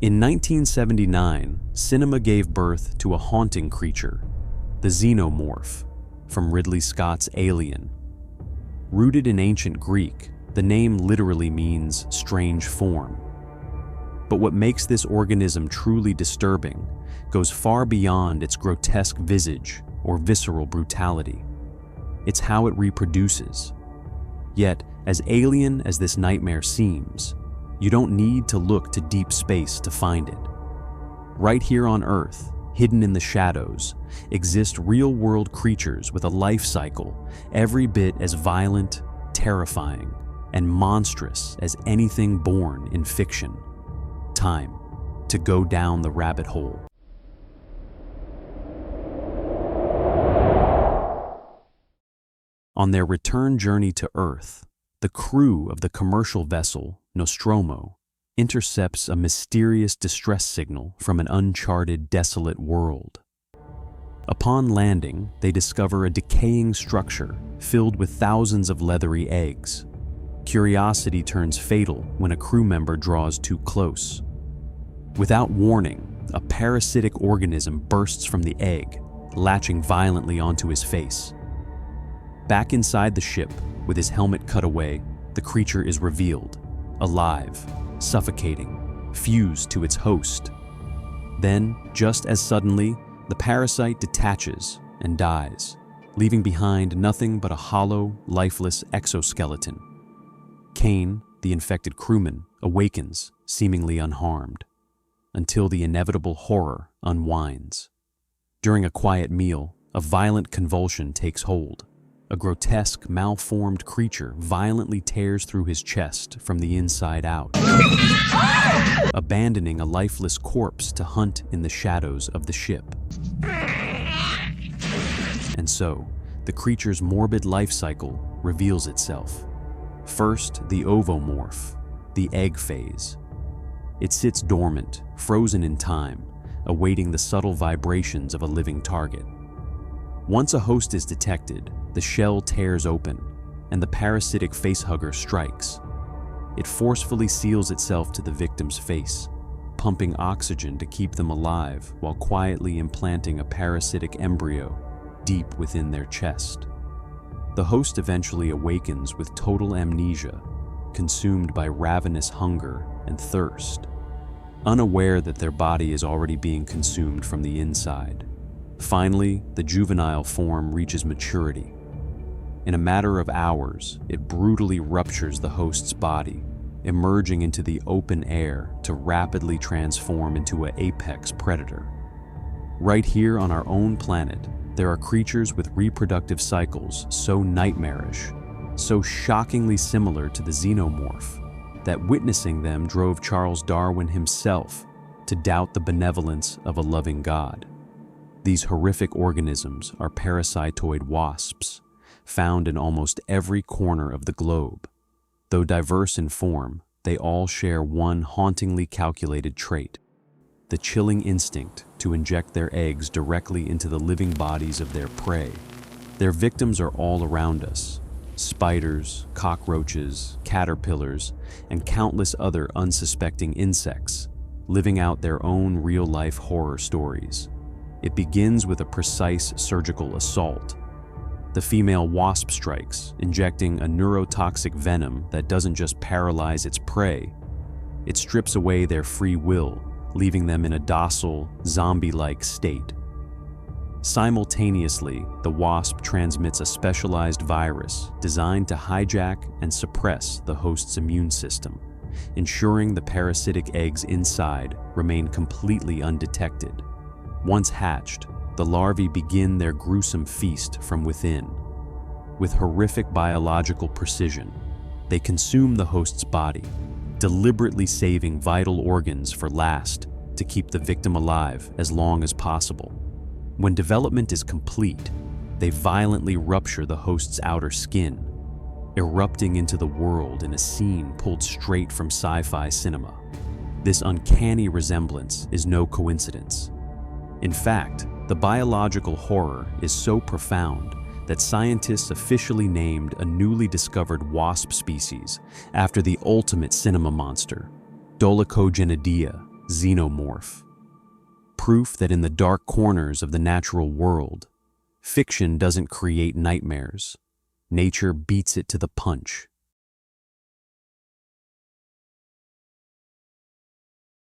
In 1979, cinema gave birth to a haunting creature, the Xenomorph, from Ridley Scott's Alien. Rooted in ancient Greek, the name literally means strange form. But what makes this organism truly disturbing goes far beyond its grotesque visage or visceral brutality. It's how it reproduces. Yet, as alien as this nightmare seems, you don't need to look to deep space to find it. Right here on Earth, hidden in the shadows, exist real-world creatures with a life cycle every bit as violent, terrifying, and monstrous as anything born in fiction. Time to go down the rabbit hole. On their return journey to Earth, the crew of the commercial vessel Nostromo intercepts a mysterious distress signal from an uncharted, desolate world. Upon landing, they discover a decaying structure filled with thousands of leathery eggs. Curiosity turns fatal when a crew member draws too close. Without warning, a parasitic organism bursts from the egg, latching violently onto his face. Back inside the ship, with his helmet cut away, the creature is revealed, alive, suffocating, fused to its host. Then, just as suddenly, the parasite detaches and dies, leaving behind nothing but a hollow, lifeless exoskeleton. Kane, the infected crewman, awakens, seemingly unharmed, until the inevitable horror unwinds. During a quiet meal, a violent convulsion takes hold. A grotesque, malformed creature violently tears through his chest from the inside out, abandoning a lifeless corpse to hunt in the shadows of the ship. And so, the creature's morbid life cycle reveals itself. First, the ovomorph, the egg phase. It sits dormant, frozen in time, awaiting the subtle vibrations of a living target. Once a host is detected, the shell tears open, and the parasitic facehugger strikes. It forcefully seals itself to the victim's face, pumping oxygen to keep them alive while quietly implanting a parasitic embryo deep within their chest. The host eventually awakens with total amnesia, consumed by ravenous hunger and thirst, unaware that their body is already being consumed from the inside. Finally, the juvenile form reaches maturity. In a matter of hours, it brutally ruptures the host's body, emerging into the open air to rapidly transform into an apex predator. Right here on our own planet, there are creatures with reproductive cycles so nightmarish, so shockingly similar to the xenomorph, that witnessing them drove Charles Darwin himself to doubt the benevolence of a loving God. These horrific organisms are parasitoid wasps, found in almost every corner of the globe. Though diverse in form, they all share one hauntingly calculated trait: the chilling instinct to inject their eggs directly into the living bodies of their prey. Their victims are all around us: spiders, cockroaches, caterpillars, and countless other unsuspecting insects, living out their own real-life horror stories. It begins with a precise surgical assault. The female wasp strikes, injecting a neurotoxic venom that doesn't just paralyze its prey, it strips away their free will, leaving them in a docile, zombie-like state. Simultaneously, the wasp transmits a specialized virus designed to hijack and suppress the host's immune system, ensuring the parasitic eggs inside remain completely undetected. Once hatched, the larvae begin their gruesome feast from within. With horrific biological precision, they consume the host's body, deliberately saving vital organs for last to keep the victim alive as long as possible. When development is complete, they violently rupture the host's outer skin, erupting into the world in a scene pulled straight from sci-fi cinema. This uncanny resemblance is no coincidence. In fact, the biological horror is so profound that scientists officially named a newly discovered wasp species after the ultimate cinema monster, Dolichogenidea, Xenomorph. Proof that in the dark corners of the natural world, fiction doesn't create nightmares. Nature beats it to the punch.